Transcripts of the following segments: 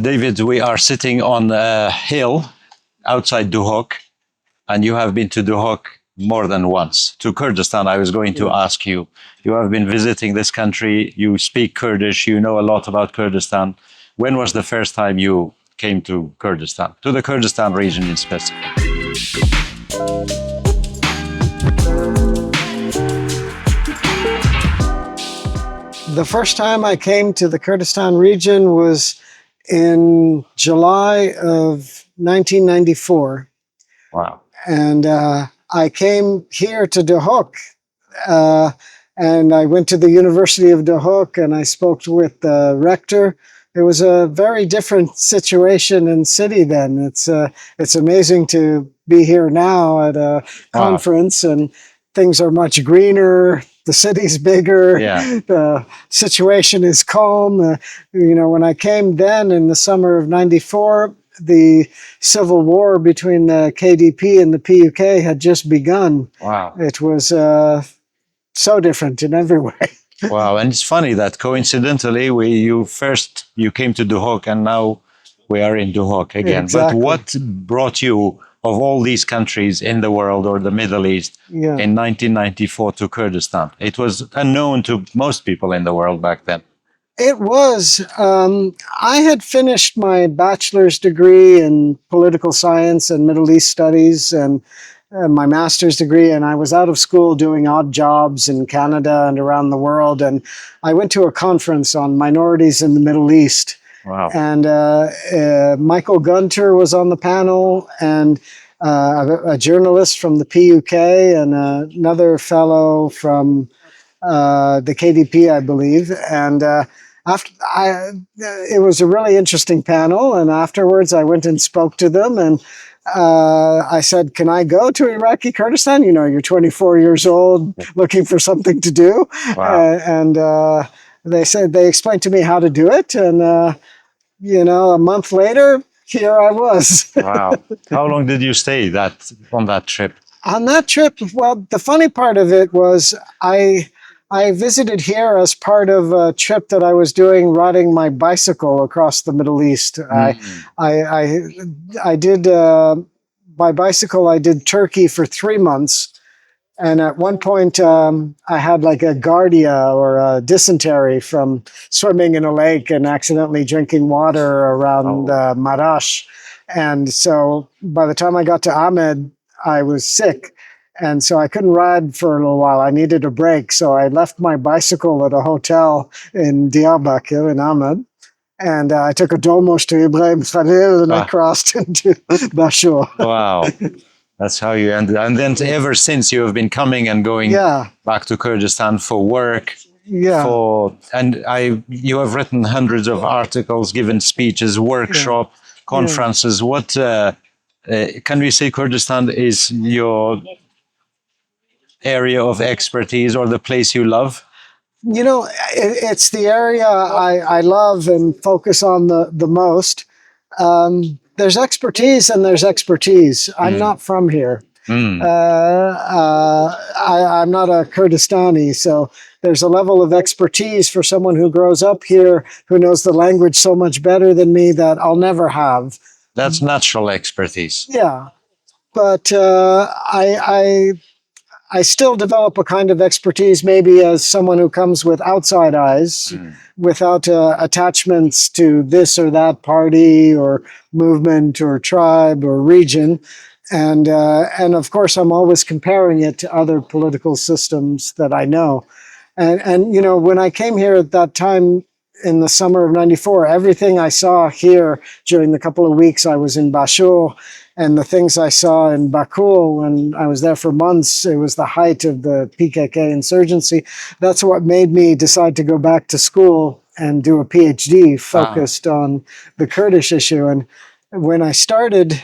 David, we are sitting on a hill outside Duhok, and you have been to Duhok more than once. To Kurdistan, I was going to ask you. You have been visiting this country, you speak Kurdish, you know a lot about Kurdistan. When was the first time you came to Kurdistan, to the Kurdistan region in specific? The first time I came to the Kurdistan region was in July of 1994. Wow. And I came here to Duhok, and I went to the University of Duhok, and I spoke with the rector. It was a very different situation and city then. It's amazing to be here now at a conference, and things are much greener. The city's bigger. Yeah. The situation is calm. When I came then in the summer of '94, the civil war between the KDP and the PUK had just begun. Wow. It was so different in every way. Wow. And it's funny that coincidentally, you came to Duhok, and now we are in Duhok again. Exactly. But what brought you, of all these countries in the world or the Middle East, in 1994 to Kurdistan? It was unknown to most people in the world back then. It was. I had finished my bachelor's degree in political science and Middle East studies, and my master's degree, and I was out of school doing odd jobs in Canada and around the world. And I went to a conference on minorities in the Middle East. Wow. And Michael Gunter was on the panel, and a journalist from the PUK, and another fellow from the KDP, I believe. And it was a really interesting panel. And afterwards, I went and spoke to them, and I said, "Can I go to Iraqi Kurdistan? You're 24 years old, looking for something to do." Wow. And they explained to me how to do it, and a month later, here I was. Wow. How long did you stay on that trip? On that trip, well, the funny part of it was I visited here as part of a trip that I was doing, riding my bicycle across the Middle East. I did, by bicycle, I did Turkey for 3 months. And at one point, I had like a giardia or a dysentery from swimming in a lake and accidentally drinking water around Marash. And so by the time I got to Ahmed, I was sick. And so I couldn't ride for a little while. I needed a break. So I left my bicycle at a hotel in Diyarbakir in Ahmed. And I took a domus to Ibrahim Khalil, and I crossed into Bashur. Wow. That's how you ended. And then ever since, you have been coming and going back to Kurdistan for work. Yeah. You have written hundreds of articles, given speeches, workshops, conferences. What can we say Kurdistan is your area of expertise, or the place you love? It's the area I love and focus on the most. There's expertise and there's expertise. I'm not from here. I'm not a Kurdistani, so there's a level of expertise for someone who grows up here, who knows the language so much better than me, that I'll never have. That's natural expertise. Yeah, but I still develop a kind of expertise, maybe as someone who comes with outside eyes, without attachments to this or that party or movement or tribe or region. And of course, I'm always comparing it to other political systems that I know. And when I came here at that time in the summer of '94, everything I saw here during the couple of weeks I was in Bashur, and the things I saw in Baku when I was there for months, it was the height of the PKK insurgency. That's what made me decide to go back to school and do a PhD focused on the Kurdish issue. And when I started,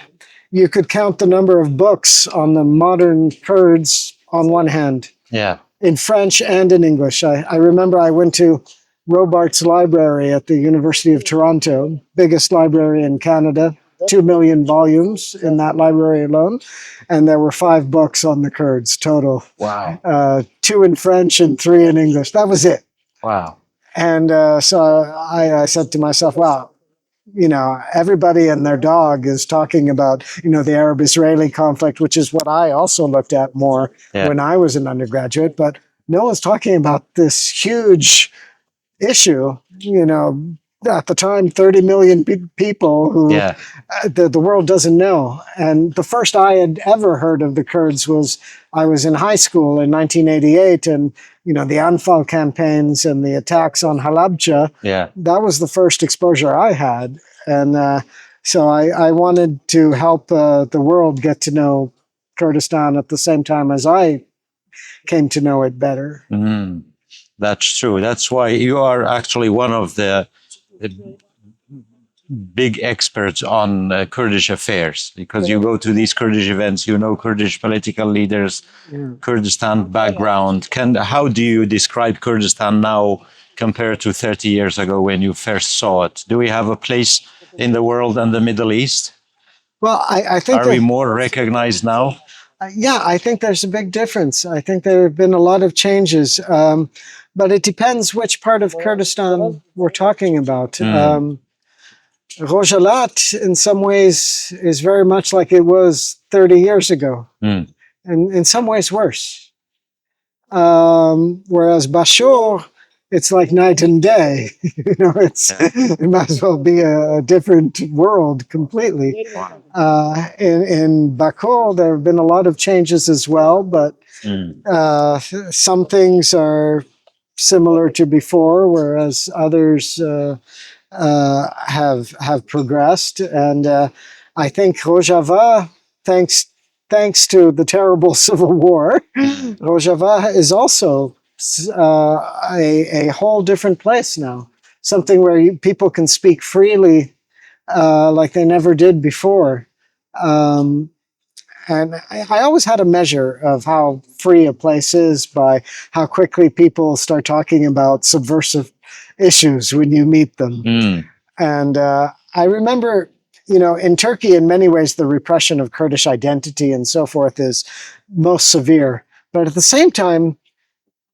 you could count the number of books on the modern Kurds on one hand. Yeah. In French and in English. I remember I went to Robarts Library at the University of Toronto, biggest library in Canada. 2 million volumes in that library alone. And there were 5 books on the Kurds total. Wow. 2 in French and 3 in English. That was it. Wow. And so I said to myself, wow, everybody and their dog is talking about, the Arab-Israeli conflict, which is what I also looked at more when I was an undergraduate. But no one's talking about this huge issue, at the time, 30 million people who the world doesn't know. And the first I had ever heard of the Kurds was I was in high school in 1988, and the Anfal campaigns and the attacks on Halabja. That was the first exposure I had, and so I wanted to help the world get to know Kurdistan at the same time as I came to know it better. That's true. That's why you are actually one of the big experts on Kurdish affairs, because you go to these Kurdish events, Kurdish political leaders, Kurdistan background. How do you describe Kurdistan now compared to 30 years ago when you first saw it? Do we have a place in the world and the Middle East? Well, I think are we more recognized now? Yeah, I think there's a big difference. I think there have been a lot of changes, but it depends which part of Kurdistan we're talking about. Rojalat, in some ways, is very much like it was 30 years ago, and in some ways worse. Whereas Bashur, it's like night and day. It might as well be a different world completely. In Baku, there have been a lot of changes as well, but some things are similar to before, whereas others have progressed. And I think Rojava, thanks to the terrible civil war, Rojava is also a whole different place now. Something where people can speak freely like they never did before. And I always had a measure of how free a place is by how quickly people start talking about subversive issues when you meet them. And I remember, in Turkey, in many ways, the repression of Kurdish identity and so forth is most severe. But at the same time,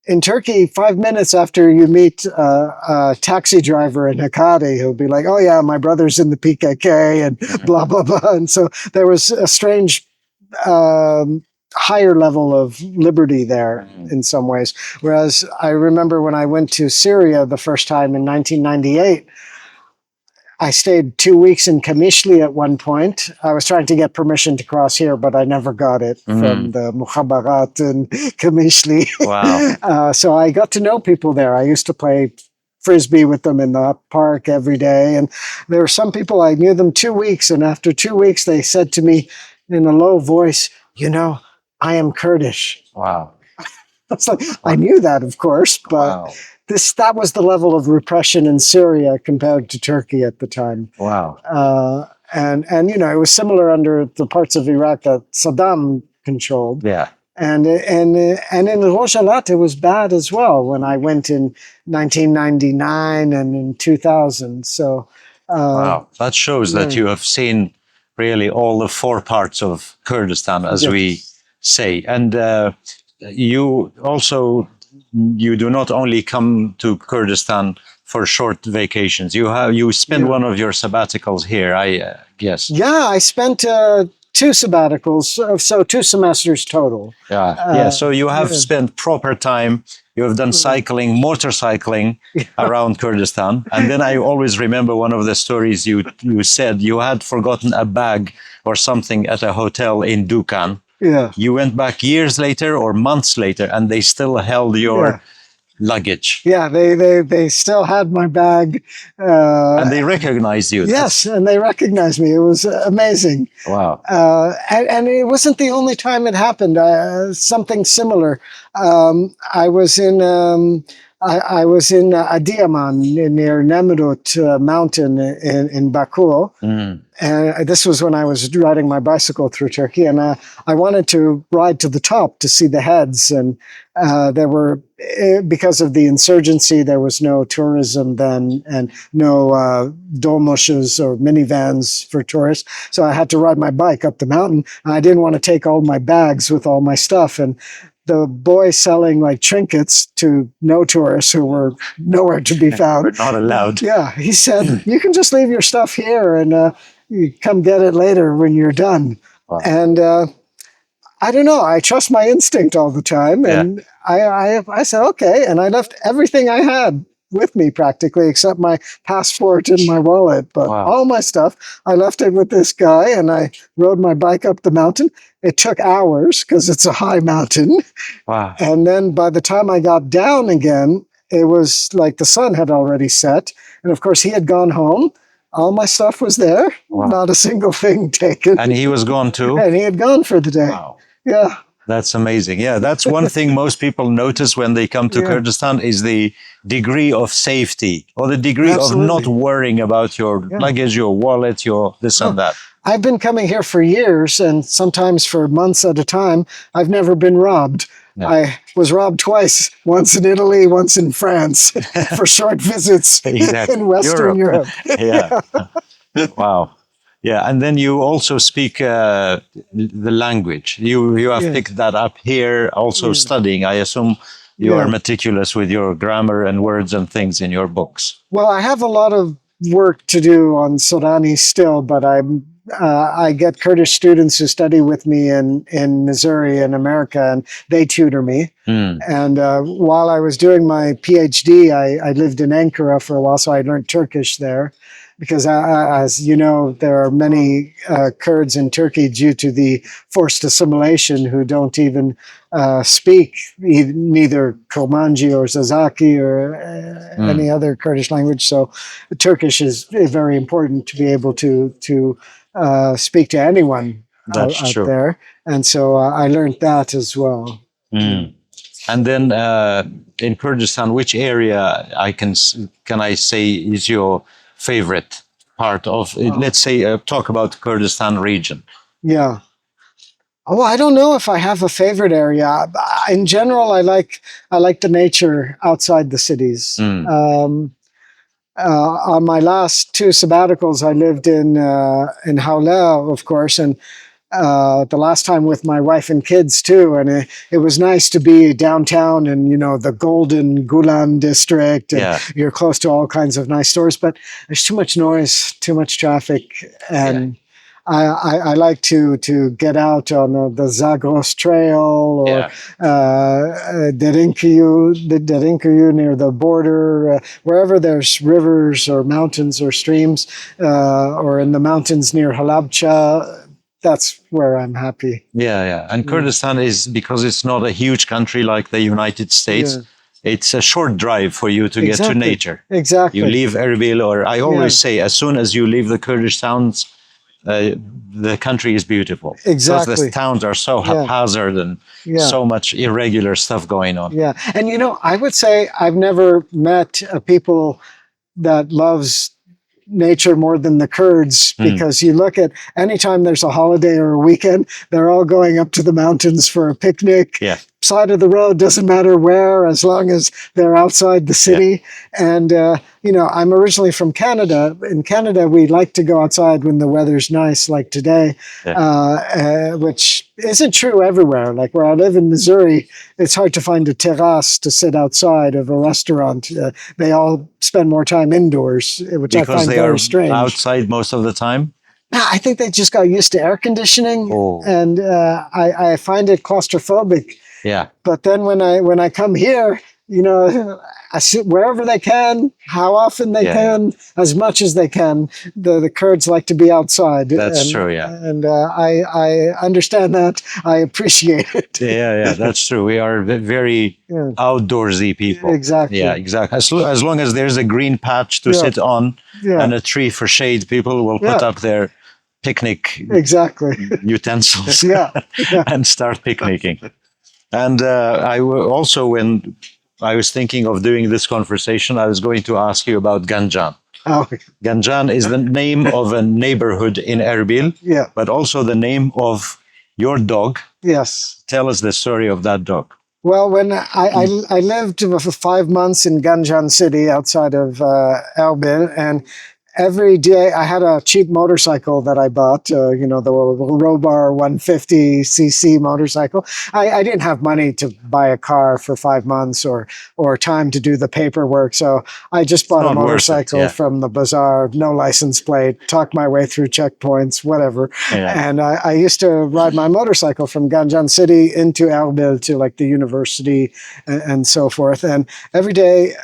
in Turkey, 5 minutes after you meet a taxi driver in Hakkari, who'll be like, oh yeah, my brother's in the PKK and blah, blah, blah. And so there was a strange higher level of liberty there in some ways. Whereas I remember when I went to Syria the first time in 1998, I stayed 2 weeks in Kamishli at one point. I was trying to get permission to cross here, but I never got it from the Mukhabarat in Kamishli. Wow. So I got to know people there. I used to play Frisbee with them in the park every day. And there were some people, I knew them 2 weeks. And after 2 weeks, they said to me in a low voice, I am Kurdish. Wow. It's like, I knew that, of course, but that was the level of repression in Syria compared to Turkey at the time. Wow. And it was similar under the parts of Iraq that Saddam controlled. Yeah. And in Rojalat, it was bad as well when I went in 1999 and in 2000. So wow, that shows that you have seen really all the four parts of Kurdistan, as we say. And you do not only come to Kurdistan for short vacations. You spend one of your sabbaticals here, I guess. Yeah, I spent 2 sabbaticals, so 2 semesters total. So you have spent proper time. You have done cycling, motorcycling around Kurdistan. And then I always remember one of the stories you said you had forgotten a bag or something at a hotel in Dukan. Yeah. You went back years later or months later, and they still held your luggage. Yeah, they still had my bag. And they recognized you. Yes, and they recognized me. It was amazing. Wow. And it wasn't the only time it happened. Something similar. I was in Adiyaman near Nemrut mountain in Baku. And this was when I was riding my bicycle through Turkey. And I wanted to ride to the top to see the heads. And there were, because of the insurgency, there was no tourism then and no dolmushes or minivans for tourists. So I had to ride my bike up the mountain. And I didn't want to take all my bags with all my stuff. And the boy selling like trinkets to no tourists who were nowhere to be found. We're not allowed. Yeah, he said, you can just leave your stuff here and you come get it later when you're done. Wow. And I don't know. I trust my instinct all the time. And I said, okay. And I left everything I had with me practically, except my passport and my wallet. But all my stuff, I left it with this guy and I rode my bike up the mountain. It took hours because it's a high mountain. Wow. And then by the time I got down again, it was like the sun had already set. And of course, he had gone home. All my stuff was there. Wow. Not a single thing taken. And he was gone too? And he had gone for the day. Wow. Yeah. That's amazing. Yeah, that's one thing most people notice when they come to Kurdistan is the degree of safety or the degree of not worrying about your luggage, your wallet, your this and that. I've been coming here for years and sometimes for months at a time. I've never been robbed. No. I was robbed twice, once in Italy, once in France for short visits in Western Europe. Yeah. Wow. Yeah, and then you also speak the language. You have picked that up here, also studying. I assume you are meticulous with your grammar and words and things in your books. Well, I have a lot of work to do on Sorani still, but I get Kurdish students who study with me in Missouri in America, and they tutor me. And while I was doing my PhD, I lived in Ankara for a while, so I learned Turkish there. Because as you know, there are many Kurds in Turkey due to the forced assimilation who don't even speak neither Kurmanji or Zazaki or any other Kurdish language. So Turkish is very important to be able to speak to anyone out there. And so I learned that as well. And then in Kurdistan, which area can I say is your favorite part of, let's say, talk about Kurdistan region? Yeah. Oh, I don't know if I have a favorite area. In general, I like the nature outside the cities. On my last two sabbaticals, I lived in Hawla, of course, and the last time with my wife and kids too, and it was nice to be downtown and the Golden Gulan district, and you're close to all kinds of nice stores, but there's too much noise, too much traffic, and I like to get out on the Zagros Trail or Derinkuyu near the border, wherever there's rivers or mountains or streams, or in the mountains near Halabja. That's where I'm happy. Yeah. And Kurdistan is, because it's not a huge country like the United States, it's a short drive for you to get to nature. Exactly. You leave Erbil, or I always say, as soon as you leave the Kurdish towns, the country is beautiful. Exactly. Because the towns are so haphazard and so much irregular stuff going on. Yeah. And I would say I've never met a people that loves nature more than the Kurds, because you look at anytime there's a holiday or a weekend, they're all going up to the mountains for a picnic. Side of the road, doesn't matter where, as long as they're outside the city. And I'm originally from Canada. In Canada, we like to go outside when the weather's nice, like today, which isn't true everywhere. Like where I live in Missouri, it's hard to find a terrace to sit outside of a restaurant. They all spend more time indoors, which I find very strange. Outside most of the time? I think they just got used to air conditioning, and I find it claustrophobic. Yeah. But then when I come here, I sit wherever they can, how often they can, as much as they can. The Kurds like to be outside. That's true, yeah. And I understand that. I appreciate it. Yeah, that's true. We are very outdoorsy people. Exactly. Yeah, exactly. As long as there's a green patch to sit on and a tree for shade, people will put up their picnic utensils and start picnicking. And also, when I was thinking of doing this conversation, I was going to ask you about Ganjan. Ganjan is the name of a neighborhood in Erbil, but also the name of your dog. Yes. Tell us the story of that dog. Well, when I lived for 5 months in Ganjan city outside of Erbil, every day I had a cheap motorcycle that I bought, you know, the Robar 150cc motorcycle. I didn't have money to buy a car for 5 months or time to do the paperwork. So I just bought a not worth it, motorcycle yeah. from the bazaar, no license plate, talked my way through checkpoints, whatever. Yeah. And I used to ride my motorcycle from Ganjan City into Erbil to like the university and so forth. And every day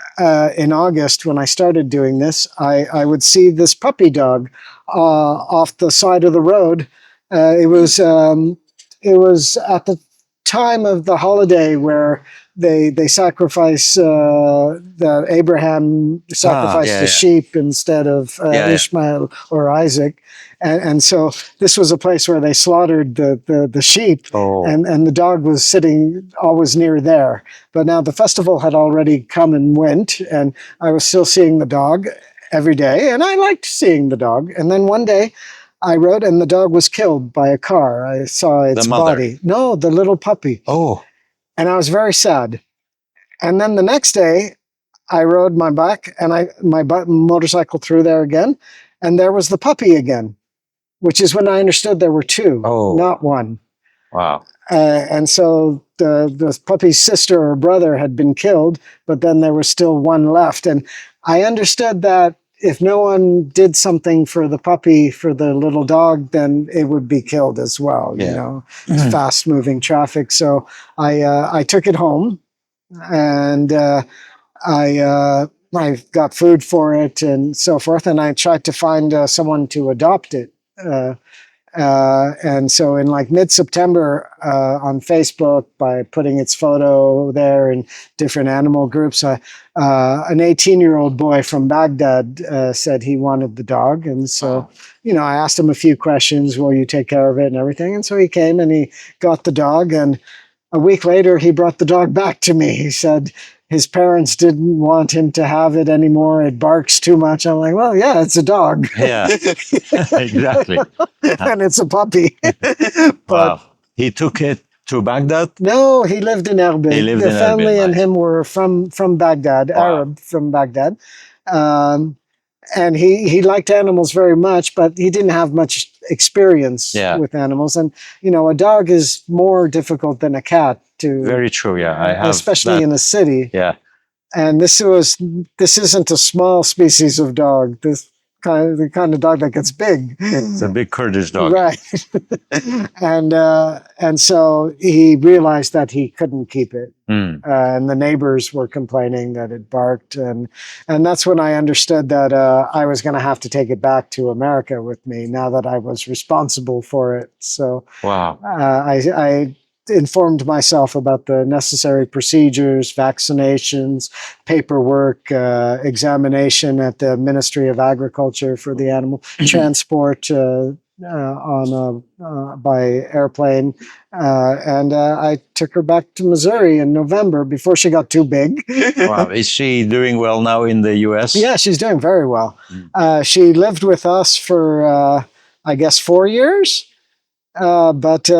in August, when I started doing this, I would see this puppy dog off the side of the road. It was at the time of the holiday where they sacrifice the Abraham sacrificed the sheep instead of Ishmael or Isaac. And so this was a place where they slaughtered the sheep, and the dog was sitting always near there. But now the festival had already come and went, and I was still seeing the dog every day, and I liked seeing the dog. And then one day I rode, and the dog was killed by a car. I saw its body. No, the little puppy. Oh. And I was very sad. And then the next day, I rode my bike and my motorcycle through there again, and there was the puppy again, which is when I understood there were two, not one. Wow. And so the puppy's sister or brother had been killed, but then there was still one left. And I understood that if no one did something for the puppy, for the little dog, then it would be killed as well. You know, it's fast moving traffic. So I took it home, and I got food for it and so forth. And I tried to find someone to adopt it. And so in like mid-September on Facebook, by putting its photo there in different animal groups, an 18-year-old boy from Baghdad said he wanted the dog. And so, you know, I asked him a few questions, will you take care of it and everything? And so he came and he got the dog. And a week later, he brought the dog back to me. He said his parents didn't want him to have it anymore. It barks too much. I'm like, well, yeah, it's a dog. Yeah, exactly. And it's a puppy. But wow. He took it to Baghdad? No, he lived in Erbil. He lived the in family Erbil, and him were from Baghdad, Arab from Baghdad. And he liked animals very much, but he didn't have much experience with animals. And, you know, a dog is more difficult than a cat to... Very true, yeah. I have especially in a city. Yeah. And this isn't a small species of dog. The kind of dog that gets big. It's a big Kurdish dog. Right. And so he realized that he couldn't keep it. And the neighbors were complaining that it barked. And that's when I understood that I was going to have to take it back to America with me now that I was responsible for it. So wow. I informed myself about the necessary procedures, vaccinations, paperwork, examination at the Ministry of Agriculture for the animal, transport by airplane. And I took her back to Missouri in November before she got too big. Wow. Is she doing well now in the U.S.? Yeah, she's doing very well. She lived with us for, I guess, 4 years. But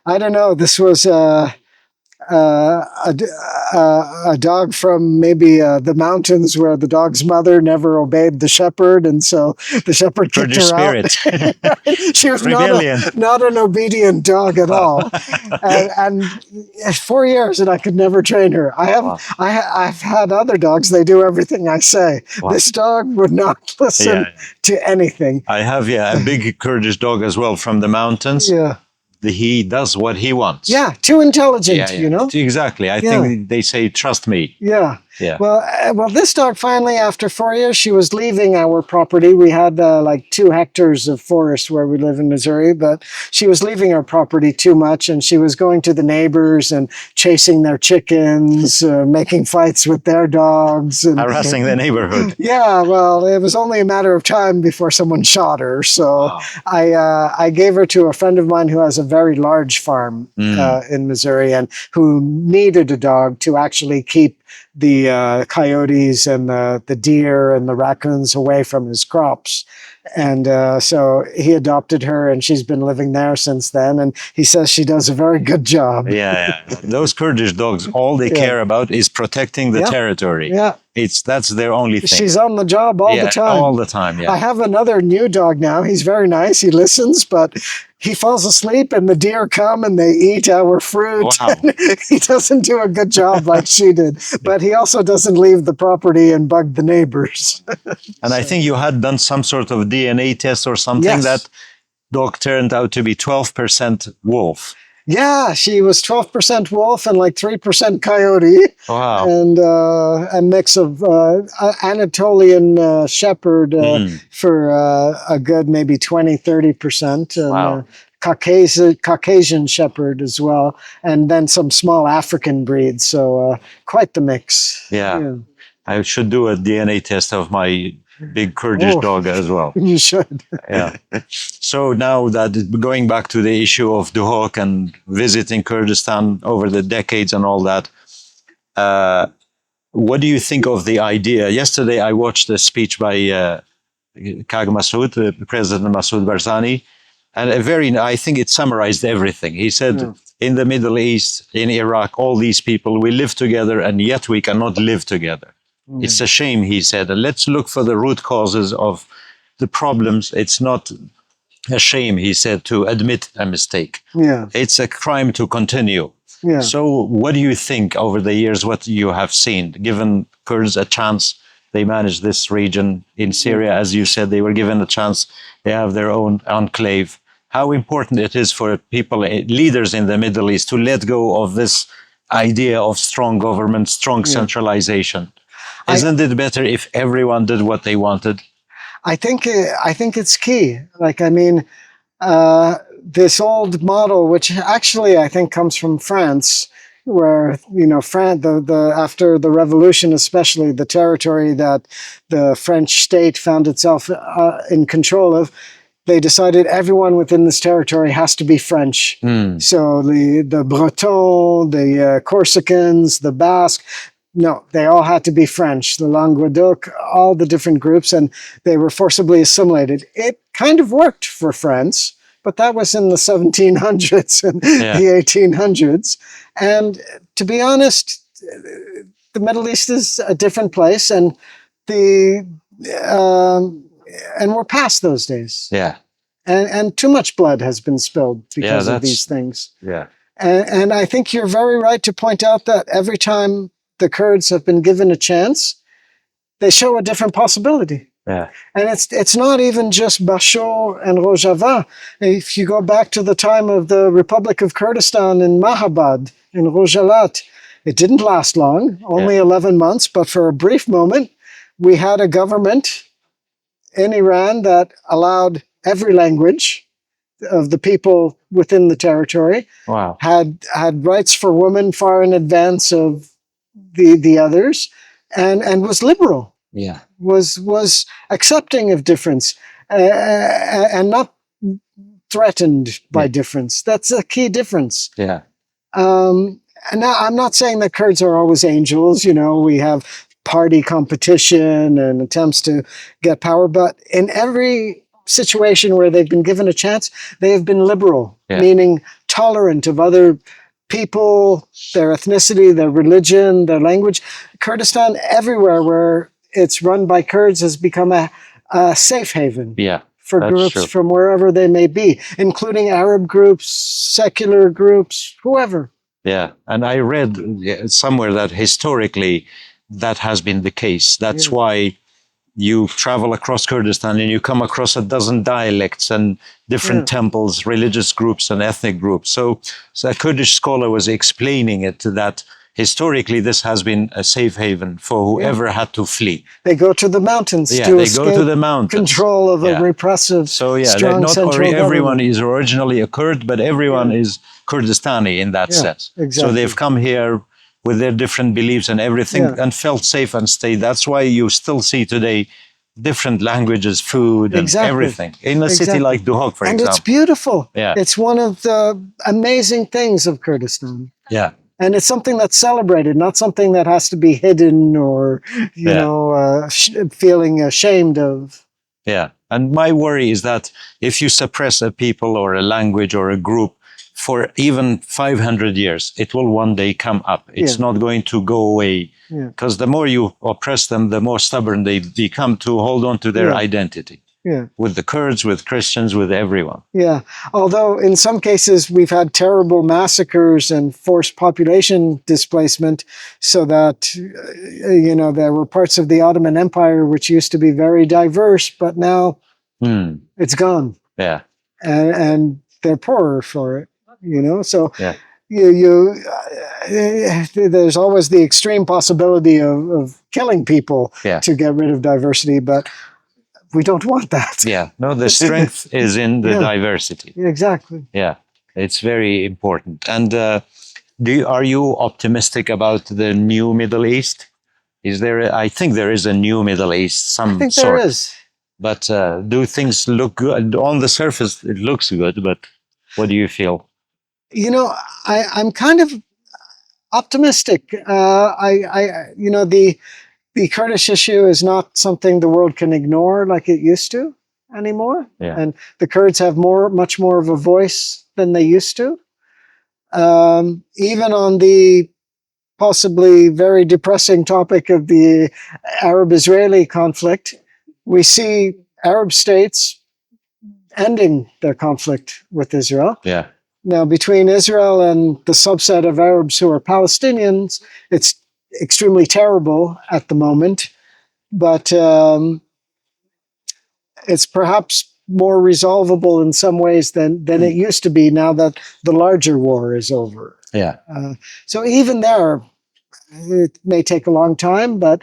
I don't know. This was a dog from maybe the mountains where the dog's mother never obeyed the shepherd, and so the shepherd kicked her out. She was not an obedient dog at all. And 4 years, and I could never train her. I've had other dogs; they do everything I say. Wow. This dog would not listen to anything. I have a big Kurdish dog as well from the mountains. Yeah. He does what he wants. Yeah, too intelligent, you know? Exactly. I think they say, trust me. Yeah. Yeah. Well, this dog finally, after 4 years, she was leaving our property. We had like 2 hectares of forest where we live in Missouri, but she was leaving our property too much, and she was going to the neighbors and chasing their chickens, making fights with their dogs. And, harassing the neighborhood. Yeah, well, it was only a matter of time before someone shot her. So I gave her to a friend of mine who has a very large farm in Missouri and who needed a dog to actually keep the coyotes and the deer and the raccoons away from his crops. And so he adopted her, and she's been living there since then. And he says she does a very good job. Yeah, yeah. Those Kurdish dogs, all they Yeah. care about is protecting the Yeah. territory. Yeah. That's their only thing. She's on the job all the time. All the time, yeah. I have another new dog now. He's very nice. He listens, but he falls asleep and the deer come and they eat our fruit. Wow. He doesn't do a good job like she did, but he also doesn't leave the property and bug the neighbors. And I think you had done some sort of DNA test or something. Yes. That dog turned out to be 12% wolf. Yeah, she was 12% wolf and like 3% coyote. Wow. And a mix of Anatolian shepherd for a good maybe 20, 30%. And Wow. Caucasian shepherd as well. And then some small African breeds. So quite the mix. Yeah. I should do a DNA test of my big Kurdish dog as well. You should. Yeah. So now that going back to the issue of Duhok and visiting Kurdistan over the decades and all that, what do you think of the idea? Yesterday, I watched a speech by Kag Masoud, President Masoud Barzani, and I think it summarized everything. He said, in the Middle East, in Iraq, all these people, we live together and yet we cannot live together. It's a shame, he said. Let's look for the root causes of the problems. It's not a shame, he said, to admit a mistake. Yeah. It's a crime to continue. Yeah. So what do you think over the years, what you have seen, given Kurds a chance? They managed this region in Syria, as you said, they were given a chance. They have their own enclave. How important it is for people, leaders in the Middle East, to let go of this idea of strong government, strong centralization. Isn't it better if everyone did what they wanted? I think it's key. Like, I mean, this old model, which actually I think comes from France, where, you know, after the revolution, especially the territory that the French state found itself in control of, they decided everyone within this territory has to be French. So the Breton, the Corsicans, the Basque, no, they all had to be French, the Languedoc, all the different groups, and they were forcibly assimilated. It kind of worked for France, but that was in the 1700s and the 1800s. And to be honest, the Middle East is a different place, and we're past those days. Yeah. And too much blood has been spilled because of these things. Yeah. And I think you're very right to point out that every time the Kurds have been given a chance, they show a different possibility. Yeah. And it's not even just Bashur and Rojava. If you go back to the time of the Republic of Kurdistan in Mahabad, in Rojalat, it didn't last long, only 11 months, but for a brief moment, we had a government in Iran that allowed every language of the people within the territory. Wow. Had rights for women far in advance of the others, and was liberal. Yeah. Was accepting of difference and not threatened by difference. That's a key difference. Yeah. And now I'm not saying that Kurds are always angels. You know, we have party competition and attempts to get power, but in every situation where they've been given a chance, they have been liberal, meaning tolerant of other people, their ethnicity, their religion, their language. Kurdistan, everywhere where it's run by Kurds, has become a safe haven for groups from wherever they may be, including Arab groups, secular groups, whoever. Yeah, and I read somewhere that historically that has been the case. That's why you travel across Kurdistan and you come across a dozen dialects and different temples, religious groups and ethnic groups. So a Kurdish scholar was explaining it that historically this has been a safe haven for whoever had to flee. They go to the mountains to they escape go to the mountains. Control of a repressive, strong central everyone government. is originally a Kurd, but everyone is Kurdistani in that sense. Exactly. So they've come here with their different beliefs and everything and felt safe and stayed. That's why you still see today different languages, food, and everything in a city like Duhok, for example. And it's beautiful. Yeah. It's one of the amazing things of Kurdistan. Yeah. And it's something that's celebrated, not something that has to be hidden or, you know, feeling ashamed of. Yeah. And my worry is that if you suppress a people or a language or a group for even 500 years, it will one day come up. It's not going to go away. Because the more you oppress them, the more stubborn they become to hold on to their identity. With the Kurds, with Christians, with everyone. Yeah. Although in some cases we've had terrible massacres and forced population displacement, so that, there were parts of the Ottoman Empire which used to be very diverse, but now it's gone. Yeah. And they're poorer for it, So there's always the extreme possibility of killing people to get rid of diversity, but we don't want that. Yeah, no, the strength is in the diversity. Exactly. Yeah, it's very important. And are you optimistic about the new Middle East? I think there is a new Middle East, some I think sort. there is. But do things look good? On the surface, it looks good, but what do you feel? I'm kind of optimistic. The Kurdish issue is not something the world can ignore like it used to anymore. Yeah. And the Kurds have much more of a voice than they used to. Even on the possibly very depressing topic of the Arab-Israeli conflict, we see Arab states ending their conflict with Israel. Yeah. Now, between Israel and the subset of Arabs who are Palestinians, it's extremely terrible at the moment, but it's perhaps more resolvable in some ways than it used to be now that the larger war is over. Yeah. So even there, it may take a long time, but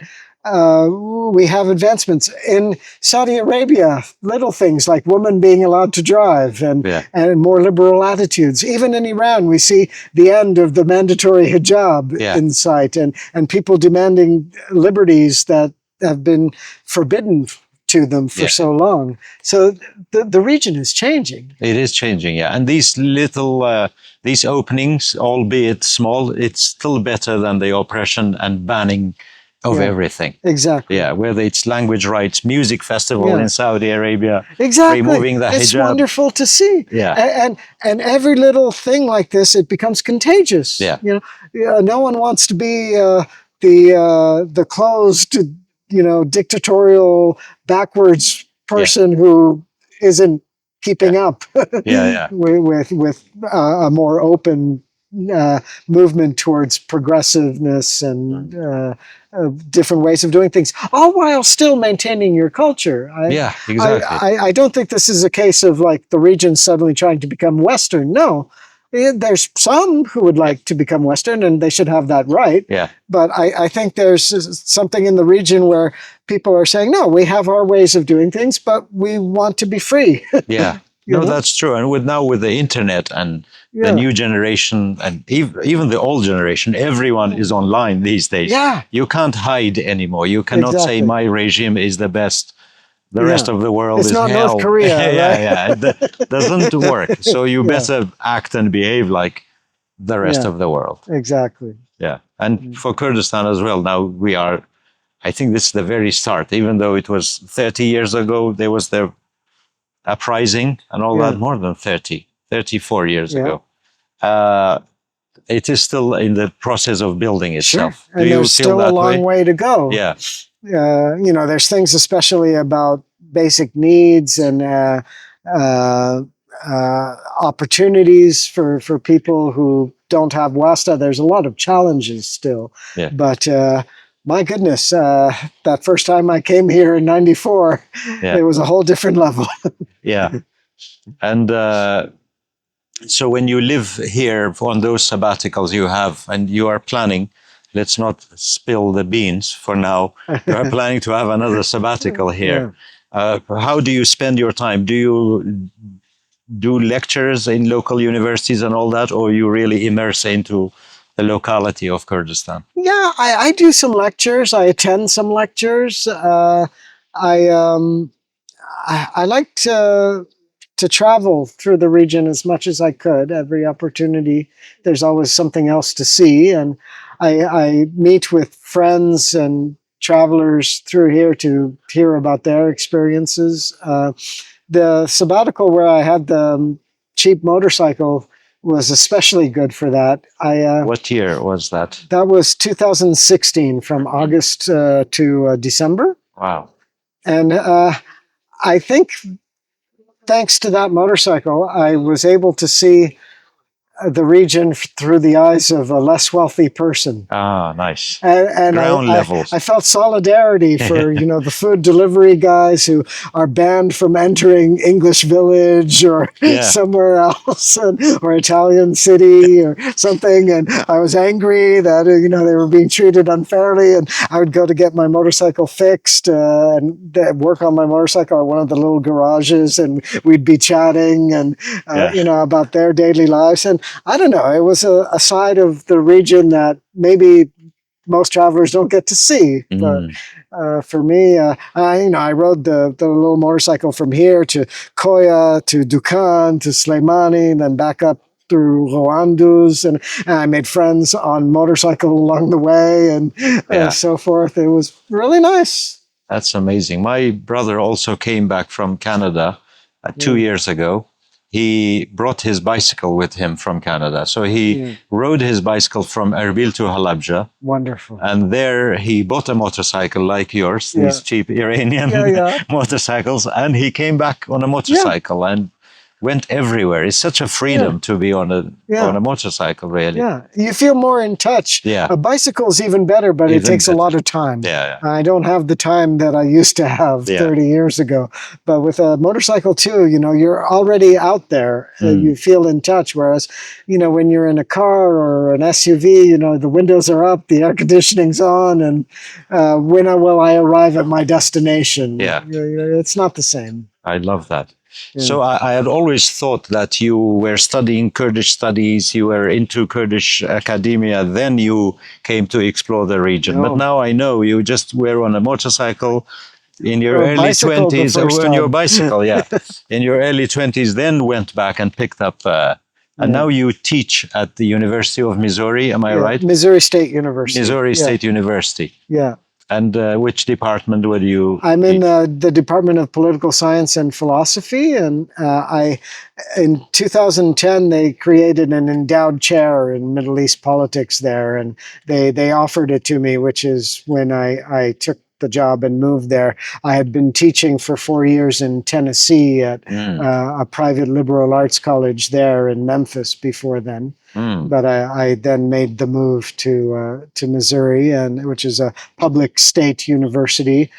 we have advancements in Saudi Arabia, little things like women being allowed to drive and more liberal attitudes. Even in Iran, we see the end of the mandatory hijab in sight, and people demanding liberties that have been forbidden to them for so long. So the region is changing. It is changing, yeah. And these little, these openings, albeit small, it's still better than the oppression and banning of everything. Exactly. Yeah, whether it's language rights, music festival in Saudi Arabia, exactly. removing the hijab. It's wonderful to see. Yeah. And every little thing like this, it becomes contagious. Yeah. No one wants to be the closed, dictatorial, backwards person who isn't keeping up with a more open movement towards progressiveness and different ways of doing things, all while still maintaining your culture. Exactly. I don't think this is a case of like the region suddenly trying to become Western. No, there's some who would like to become Western, and they should have that right. Yeah. But I think there's something in the region where people are saying, no, we have our ways of doing things, but we want to be free. Yeah. That's true. And with the internet and the new generation and even the old generation, everyone is online these days. Yeah. You can't hide anymore. You cannot say my regime is the best. The rest of the world it's is not hell. North Korea. Right? That doesn't work. So you better act and behave like the rest of the world. Exactly. Yeah. And for Kurdistan as well, now I think this is the very start, even though it was 30 years ago, there was the uprising and all that, more than 34 years ago. It is still in the process of building itself. Sure. And there's still a long way to go. Yeah. There's things especially about basic needs and opportunities for people who don't have WASTA. There's a lot of challenges still. Yeah. But my goodness, that first time I came here in '94, it was a whole different level. Yeah. And so when you live here on those sabbaticals you have, and you are planning, let's not spill the beans for now, you are planning to have another sabbatical here. How do you spend your time? Do you do lectures in local universities and all that, or you really immerse into the locality of Kurdistan? Yeah, I do some lectures. I attend some lectures. I like to travel through the region as much as I could. Every opportunity, there's always something else to see. And I meet with friends and travelers through here to hear about their experiences. The sabbatical where I had the cheap motorcycle was especially good for that. What year was that? That was 2016, from August to December. Wow. And I think thanks to that motorcycle, I was able to see the region through the eyes of a less wealthy person. Ah, nice. And Ground levels. I felt solidarity for, the food delivery guys who are banned from entering English Village or somewhere else, or Italian City or something. And I was angry that, they were being treated unfairly. And I would go to get my motorcycle fixed and work on my motorcycle at one of the little garages. And we'd be chatting and, about their daily lives. And I don't know, it was a side of the region that maybe most travelers don't get to see. But for me, I rode the little motorcycle from here to Koya, to Dukan, to Sleimani, and then back up through Rwandus, and I made friends on motorcycle along the way, and so forth. It was really nice. That's amazing. My brother also came back from Canada 2 years ago. He brought his bicycle with him from Canada. So he rode his bicycle from Erbil to Halabja. Wonderful. And there he bought a motorcycle like yours, these cheap Iranian motorcycles. And he came back on a motorcycle and went everywhere. It's such a freedom to be on a motorcycle, really. Yeah, you feel more in touch. Yeah. A bicycle is even better, but it takes a lot of time. Yeah. I don't have the time that I used to have 30 years ago. But with a motorcycle too, you're already out there. You feel in touch. Whereas, when you're in a car or an SUV, the windows are up, the air conditioning's on, and when will I arrive at my destination? Yeah. It's not the same. I love that. So I had always thought that you were studying Kurdish studies, you were into Kurdish academia, then you came to explore the region. But now I know you just were on a motorcycle in your early 20s, on your bicycle, in your early 20s, then went back and picked up, and now you teach at the University of Missouri, am I right? Missouri State University. Missouri State University. Yeah. And which department would you? I'm in the Department of Political Science and Philosophy, and in 2010 they created an endowed chair in Middle East politics there, and they offered it to me, which is when I took the job and moved there. I had been teaching for 4 years in Tennessee at a private liberal arts college there in Memphis before then. But I then made the move to Missouri, which is a public state university.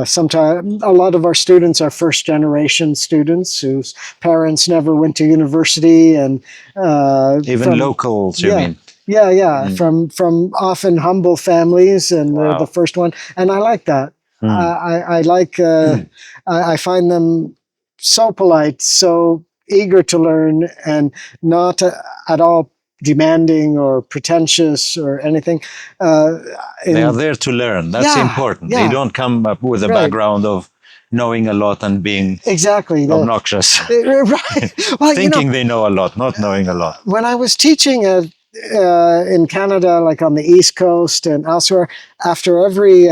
Sometimes a lot of our students are first generation students whose parents never went to university, and even locals, you mean? Yeah. From often humble families, and the first one, and I like that. I like. I find them so polite, so eager to learn, and not at all demanding or pretentious or anything. They are there to learn. That's important. They don't come up with a background of knowing a lot and being obnoxious. Right. Well, thinking they know a lot, not knowing a lot. When I was teaching in Canada, like on the East Coast and elsewhere, after every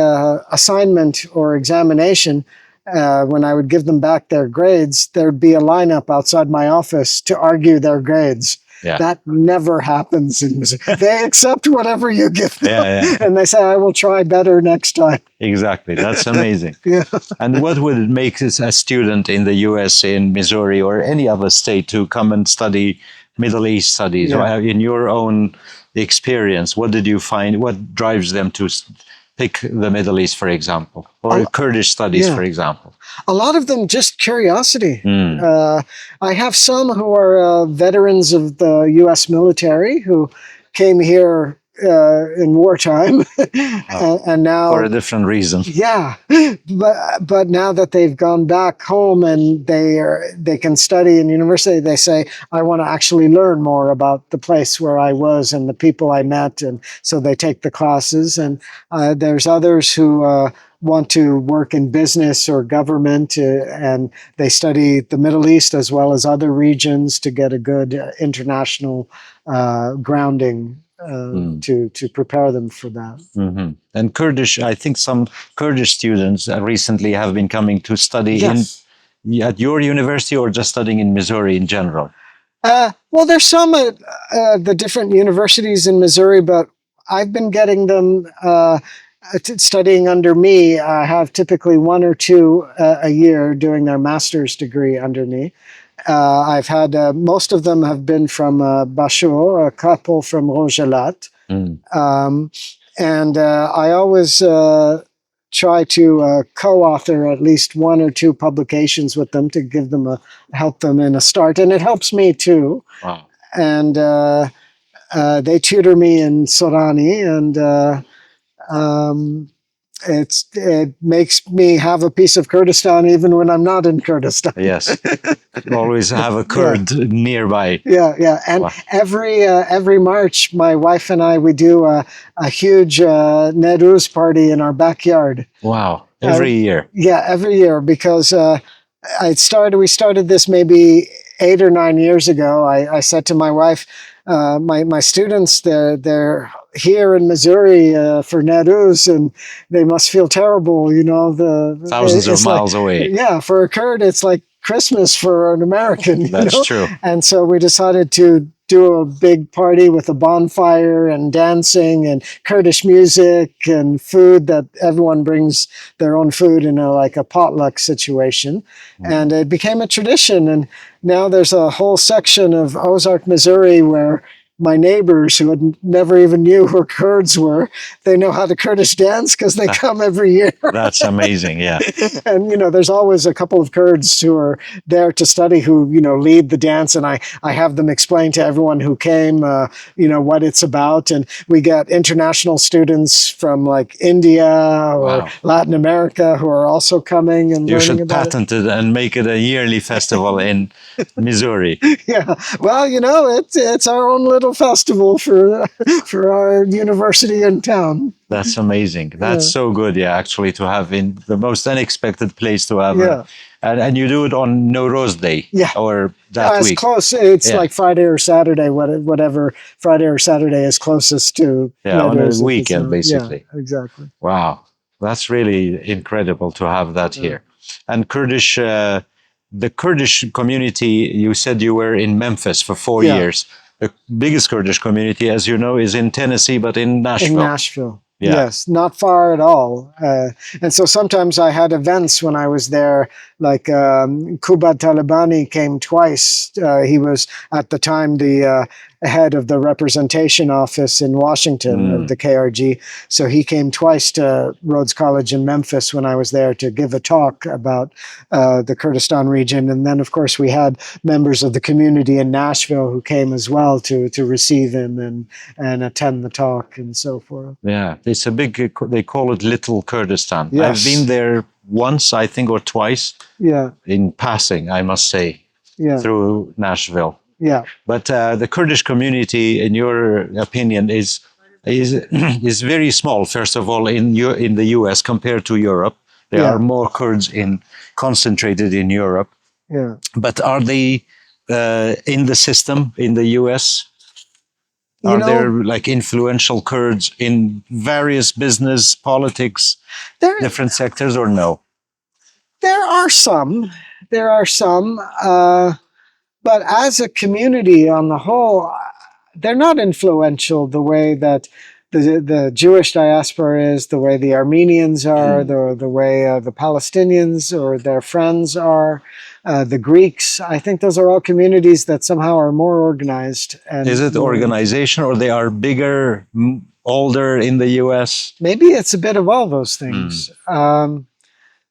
assignment or examination, when I would give them back their grades, there'd be a lineup outside my office to argue their grades. That never happens in Missouri. They accept whatever you give them, and they say, I will try better next time. Exactly. That's amazing. And what would it make a student in the US, in Missouri, or any other state to come and study Middle East studies? Or in your own experience, what did you find? What drives them to pick the Middle East, for example, or Kurdish studies, for example? A lot of them just curiosity. I have some who are veterans of the U.S. military who came here in wartime, and now for a different reason. But now that they've gone back home and they can study in university, they say, I want to actually learn more about the place where I was and the people I met, and so they take the classes. And there's others who want to work in business or government, and they study the Middle East as well as other regions to get a good international grounding to prepare them for that. Hmm. And Kurdish, I think some Kurdish students recently have been coming to study Yes. at your university, or just studying in Missouri in general? Well, there's some at the different universities in Missouri, but I've been getting them studying under me. I have typically one or two a year doing their master's degree under me. I've had most of them have been from Bashur, a couple from Rojalat. And I always try to co-author at least one or two publications with them to give them help them in a start, and it helps me too. Wow. And they tutor me in Sorani, and it makes me have a piece of Kurdistan even when I'm not in Kurdistan. Yes, always have a Kurd nearby. Yeah. And wow. every March, my wife and I, we do a huge Nowruz party in our backyard. Wow, every year. Yeah, every year, because we started this maybe 8 or 9 years ago. I said to my wife, my students, they're here in Missouri for Nowruz, and they must feel terrible, thousands of miles away. Yeah, for a Kurd, it's like Christmas for an American. That's true. And so we decided to do a big party with a bonfire and dancing and Kurdish music and food, that everyone brings their own food in like a potluck situation. And it became a tradition. And now there's a whole section of Ozark, Missouri, where my neighbors, who had never even knew who Kurds were, they know how to Kurdish dance because they come every year. That's amazing, yeah. And, there's always a couple of Kurds who are there to study, who, lead the dance. And I have them explain to everyone who came, what it's about. And we get international students from like India or wow. Latin America who are also coming and you learning should about patent it and make it a yearly festival in Missouri. Yeah, well, it's our own little festival for our university in town. That's amazing. That's so good, yeah, actually, to have in the most unexpected place to have. Yeah. And you do it on Nowruz Day, or that it's week. Close. It's like Friday or Saturday, whatever Friday or Saturday is closest to. Yeah, on a weekend, basically. Yeah, exactly. Wow, that's really incredible to have that here. And Kurdish, the Kurdish community, you said you were in Memphis for 4 years. The biggest Kurdish community, as you know, is in Tennessee, but in Nashville. In Nashville. Yeah. Yes, not far at all. And so sometimes I had events when I was there, like Kubad Talabani came twice. He was at the time the head of the representation office in Washington of the KRG. So he came twice to Rhodes College in Memphis when I was there to give a talk about the Kurdistan region. And then, of course, we had members of the community in Nashville who came as well to receive him and attend the talk and so forth. Yeah, it's a big, they call it Little Kurdistan. Yes. I've been there once, I think, or twice. Yeah. In passing, I must say, through Nashville. Yeah. But the Kurdish community, in your opinion, is very small. First of all, in the U.S. compared to Europe, there are more Kurds concentrated in Europe. Yeah. But are they in the system in the U.S.? Are there like influential Kurds in various business, politics, different sectors, or no? There are some. But as a community on the whole, they're not influential the way that the Jewish diaspora is, the way the Armenians are, the way the Palestinians or their friends are, the Greeks. I think those are all communities that somehow are more organized. And is it organization, or they are bigger, older in the U.S.? Maybe it's a bit of all those things.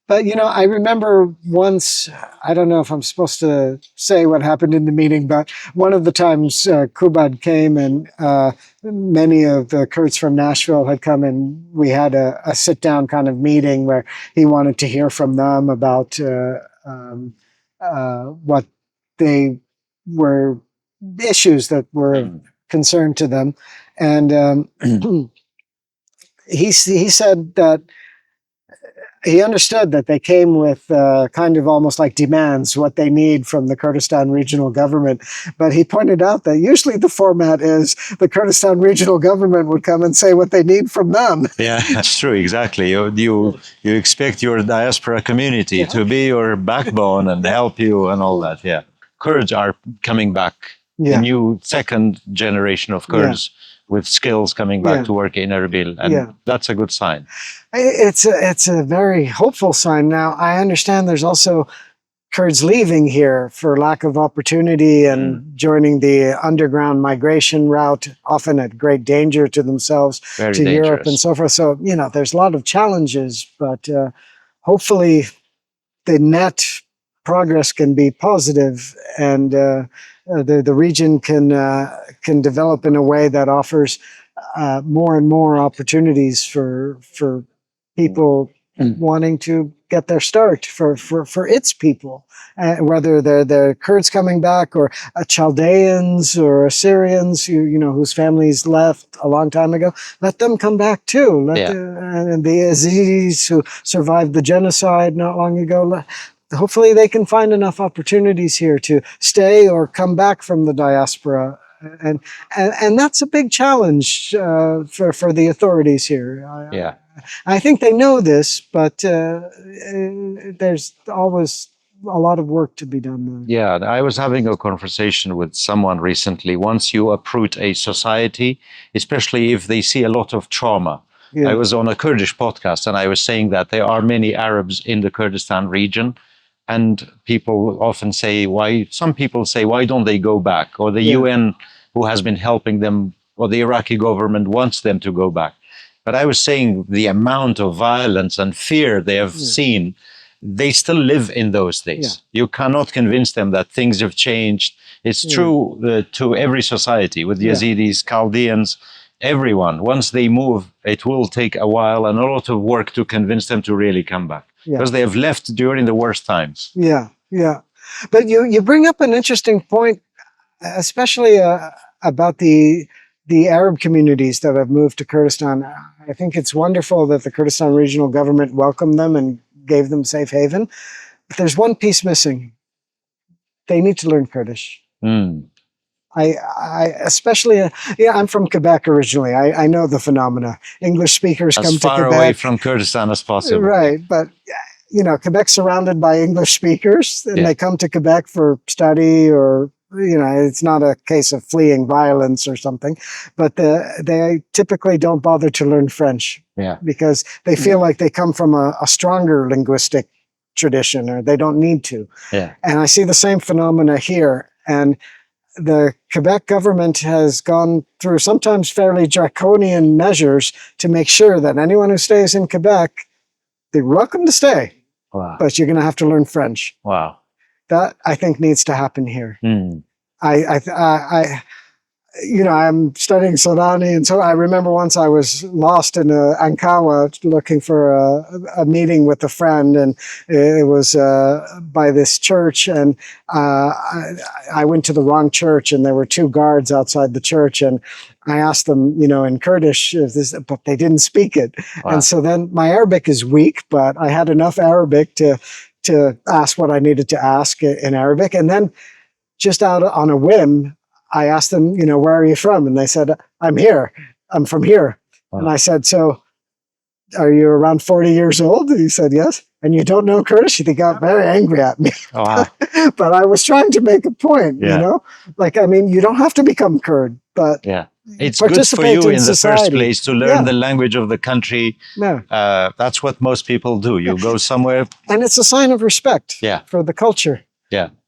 But, I remember once, I don't know if I'm supposed to say what happened in the meeting, but one of the times Kubad came and many of the Kurds from Nashville had come, and we had a sit-down kind of meeting where he wanted to hear from them about what they were, issues that were concern to them. And he said that he understood that they came with kind of almost like demands, what they need from the Kurdistan regional government. But he pointed out that usually the format is the Kurdistan regional government would come and say what they need from them. Yeah, that's true. Exactly. You expect your diaspora community to be your backbone and help you and all that. Yeah, Kurds are coming back. Yeah. The new second generation of Kurds with skills coming back to work in Erbil, and that's a good sign. It's a very hopeful sign. Now, I understand there's also Kurds leaving here for lack of opportunity and joining the underground migration route, often at great danger to themselves, Very to dangerous. Europe and so forth. So, you know, there's a lot of challenges, but hopefully the net progress can be positive, and the region can develop in a way that offers more and more opportunities for people wanting to get their start for its people, whether they're Kurds coming back or Chaldeans or Assyrians, you know, whose families left a long time ago. Let them come back too. And the Yazidis who survived the genocide not long ago. Hopefully they can find enough opportunities here to stay or come back from the diaspora. And that's a big challenge for the authorities here. I think they know this, but there's always a lot of work to be done there. Yeah, I was having a conversation with someone recently. Once you uproot a society, especially if they see a lot of trauma, I was on a Kurdish podcast and I was saying that there are many Arabs in the Kurdistan region. And people often say, some people say, why don't they go back? Or the UN, who has been helping them, or the Iraqi government wants them to go back. But I was saying the amount of violence and fear they have seen, they still live in those days. You cannot convince them that things have changed. It's true to every society, with the Yazidis, Chaldeans, everyone. Once they move, it will take a while and a lot of work to convince them to really come back. Because they have left during the worst times. But you bring up an interesting point, especially about the Arab communities that have moved to Kurdistan. I think it's wonderful that the Kurdistan regional government welcomed them and gave them safe haven. But there's one piece missing. They need to learn Kurdish. I especially, I'm from Quebec originally. I know the phenomena. English speakers come to Quebec. As far away from Kurdistan as possible. Right, but you know, Quebec's surrounded by English speakers, and they come to Quebec for study, or you know, it's not a case of fleeing violence or something, but they typically don't bother to learn French because they feel like they come from a stronger linguistic tradition, or they don't need to. And I see the same phenomena here, and the Quebec government has gone through sometimes fairly draconian measures to make sure that anyone who stays in Quebec, they're welcome to stay, but you're going to have to learn French. That, I think, needs to happen here. You know, I'm studying Sudani, and so I remember once I was lost in Ankawa looking for a meeting with a friend, and it was by this church, and I went to the wrong church, and there were two guards outside the church, and I asked them, you know, in Kurdish, but they didn't speak it. And so then my Arabic is weak, but I had enough Arabic to ask what I needed to ask in Arabic, and then just out on a whim, I asked them, you know, where are you from? And they said, I'm here. I'm from here. And I said, so are you around 40 years old? And he said, yes. And you don't know Kurdish? They got very angry at me. But I was trying to make a point, you know? Like, I mean, you don't have to become Kurd, but it's good for you in the first place to learn the language of the country. That's what most people do. You go somewhere. And it's a sign of respect for the culture.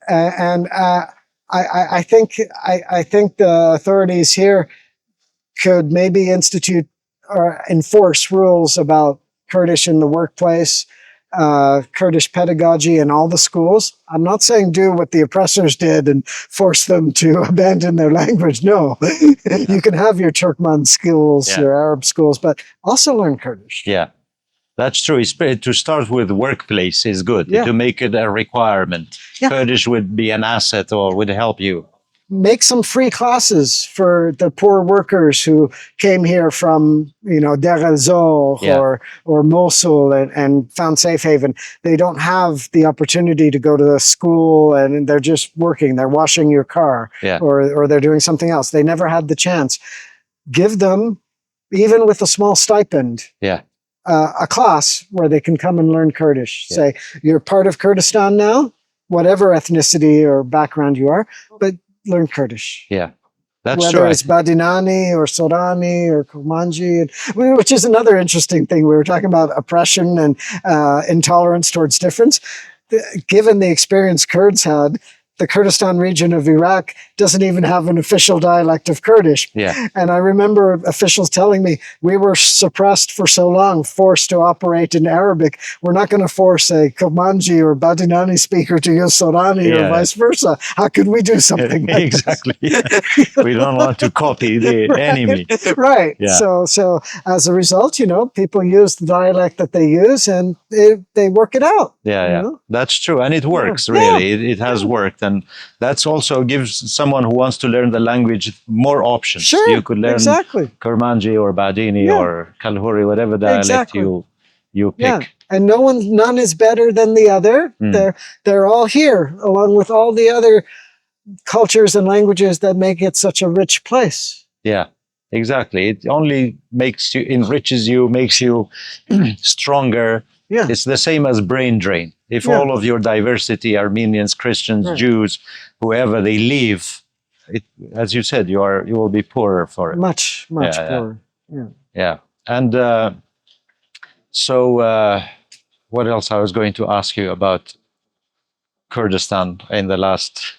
And I think the authorities here could maybe institute or enforce rules about Kurdish in the workplace, Kurdish pedagogy in all the schools. I'm not saying do what the oppressors did and force them to abandon their language. No, you can have your Turkmen schools, your Arab schools, but also learn Kurdish. That's true. To start with workplace is good. To make it a requirement. Kurdish would be an asset or would help you. make some free classes for the poor workers who came here from, Deir el-Zor or Mosul and found safe haven. They don't have the opportunity to go to the school, and they're just working. They're washing your car, or they're doing something else. They never had the chance. Give them, even with a small stipend, a class where they can come and learn Kurdish. Say, you're part of Kurdistan now, whatever ethnicity or background you are, but learn Kurdish. Yeah, that's Whether true. it's Badinani or Sorani or Kurmanji, which is another interesting thing. We were talking about oppression and intolerance towards difference. Given the experience Kurds had, the Kurdistan region of Iraq doesn't even have an official dialect of Kurdish. Yeah. And I remember officials telling me, we were suppressed for so long, forced to operate in Arabic. We're not going to force a Kurmanji or Badinani speaker to use Sorani or vice versa. How could we do something like exactly. We don't want to copy the enemy. Right. Yeah. So as a result, people use the dialect that they use, and they work it out. Yeah. That's true. And it works, really. It has worked. And that's also gives someone who wants to learn the language more options. Sure, you could learn Kurmanji or Badini or Kalhuri, whatever dialect you pick. Yeah. And none is better than the other. They're all here, along with all the other cultures and languages that make it such a rich place. Yeah, exactly. It only enriches you, makes you stronger. Yeah. It's the same as brain drain. If all of your diversity, Armenians, Christians, Jews, whoever, they leave, as you said, you will be poorer for it. Much poorer. Yeah. And so what else I was going to ask you about Kurdistan in the last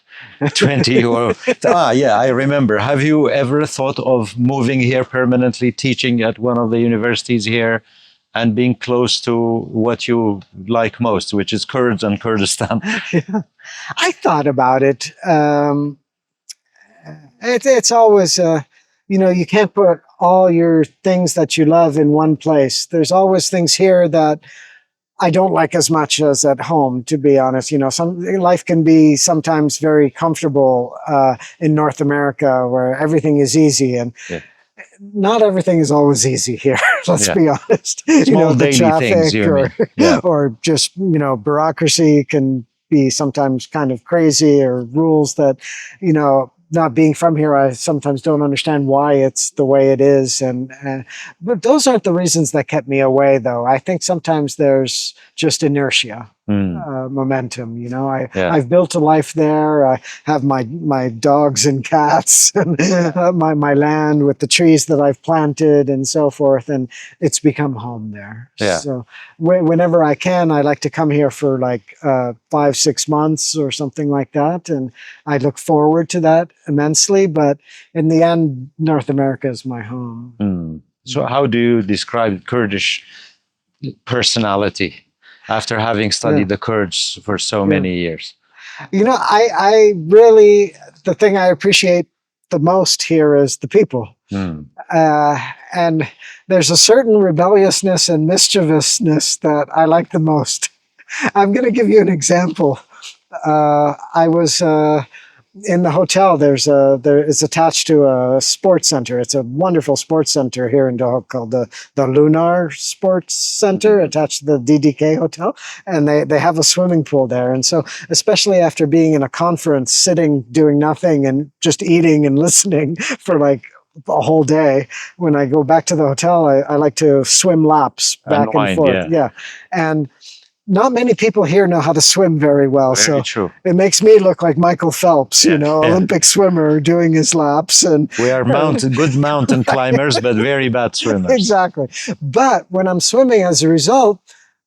20 or... I remember. Have you ever thought of moving here permanently, teaching at one of the universities here, and being close to what you like most, which is Kurds and Kurdistan? I thought about it. It's always, you can't put all your things that you love in one place. There's always things here that I don't like as much as at home, to be honest. Life can be sometimes very comfortable in North America, where everything is easy, and not everything is always easy here. Let's be honest. Small daily traffic things, or just, bureaucracy can be sometimes kind of crazy, or rules that, not being from here, I sometimes don't understand why it's the way it is. But those aren't the reasons that kept me away, though. I think sometimes there's just inertia. Momentum, I've built a life there. I have my dogs and cats, and my land with the trees that I've planted and so forth, and it's become home there. So whenever I can, I like to come here for like 5-6 months or something like that, and I look forward to that immensely. But in the end, North America is my home. So how do you describe Kurdish personality after having studied the Kurds for so many years? I really, the thing I appreciate the most here is the people. And there's a certain rebelliousness and mischievousness that I like the most. I'm going to give you an example. I was in the hotel. There is attached to a sports center. It's a wonderful sports center here in Duhok called the Lunar Sports Center, attached to the DDK hotel, and they have a swimming pool there. And so, especially after being in a conference, sitting doing nothing and just eating and listening for like a whole day, when I go back to the hotel, I like to swim laps back and forth. And not many people here know how to swim very well. Very true. It makes me look like Michael Phelps, Olympic swimmer doing his laps. And we are good mountain climbers, but very bad swimmers. Exactly. But when I'm swimming, as a result,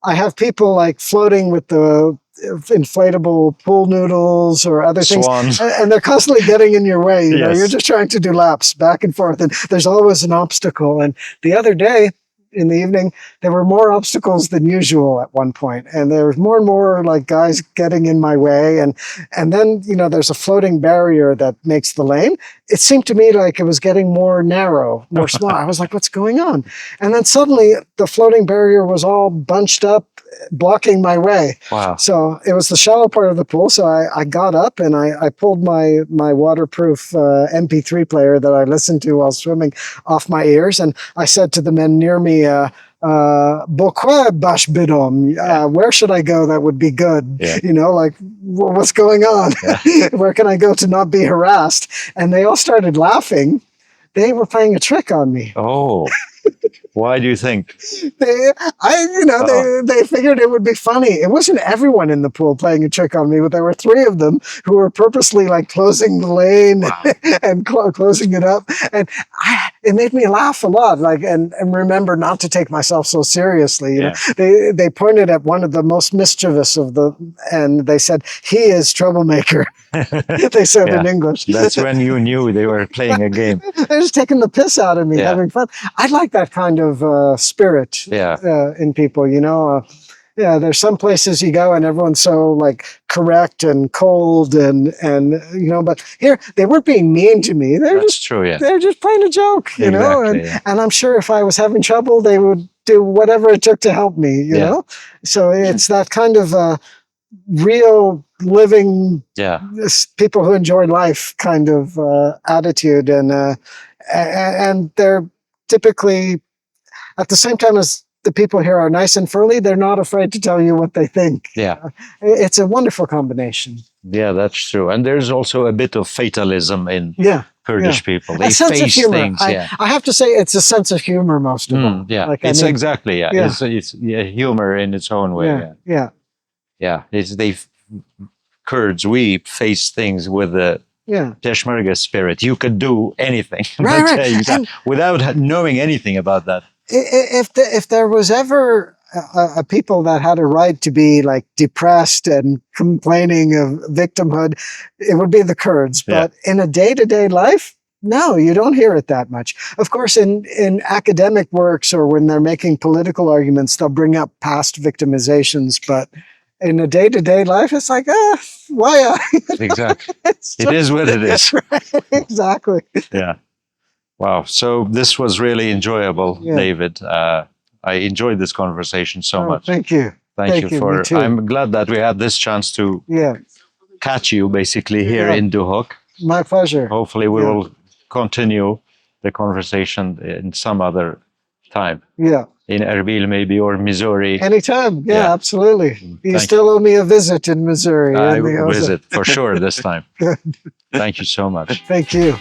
I have people like floating with the inflatable pool noodles or other things, and they're constantly getting in your way. You're just trying to do laps back and forth, and there's always an obstacle. And the other day, in the evening, there were more obstacles than usual at one point, and there was more and more like guys getting in my way, and then there's a floating barrier that makes the lane. It seemed to me like it was getting more narrow, more small. I was like, what's going on? And then suddenly the floating barrier was all bunched up, blocking my way. Wow. So it was the shallow part of the pool. So I got up and I pulled my waterproof MP3 player that I listened to while swimming off my ears. And I said to the men near me, Pourquoi bash bidom? Where should I go that would be good? Yeah. Like, what's going on? Yeah. Where can I go to not be harassed? And they all started laughing. They were playing a trick on me. Oh. Why do you think? They figured it would be funny. It wasn't everyone in the pool playing a trick on me, but there were 3 of them who were purposely like closing the lane. Wow. And closing it up. And it made me laugh a lot. Like, and remember not to take myself so seriously. You know? They pointed at one of the most mischievous and they said, he is troublemaker. They said in English. That's when you knew they were playing a game. They're just taking the piss out of me, having fun. I like that kind of spirit in people, there's some places you go and everyone's so like correct and cold and but here they weren't being mean to me. They're just playing a joke, and I'm sure if I was having trouble, they would do whatever it took to help me, you know? So it's that kind of real living people who enjoy life kind of attitude, and they're typically at the same time as the people here are nice and friendly, they're not afraid to tell you what they think. Yeah. It's a wonderful combination. Yeah, that's true. And there's also a bit of fatalism in Kurdish people. They face things. I have to say it's a sense of humor most of all. Yeah, like, exactly. Yeah. It's humor in its own way. Yeah. Kurds, we face things with the Peshmerga spirit. You could do anything without knowing anything about that. If there was ever a people that had a right to be like depressed and complaining of victimhood, it would be the Kurds. But in a day-to-day life, no, you don't hear it that much. Of course, in academic works or when they're making political arguments, they'll bring up past victimizations, but in a day-to-day life, it's like, why? Exactly. It is what it is. Right, exactly. Yeah. Wow. So this was really enjoyable, David. I enjoyed this conversation so much. Thank you. Thank you for. I'm glad that we had this chance to catch you basically here in Duhok. My pleasure. Hopefully we will continue the conversation in some other time. Yeah. In Erbil maybe, or Missouri. Anytime. Yeah, absolutely. You still owe me a visit in Missouri. I will visit for sure this time. Good. Thank you so much. Thank you.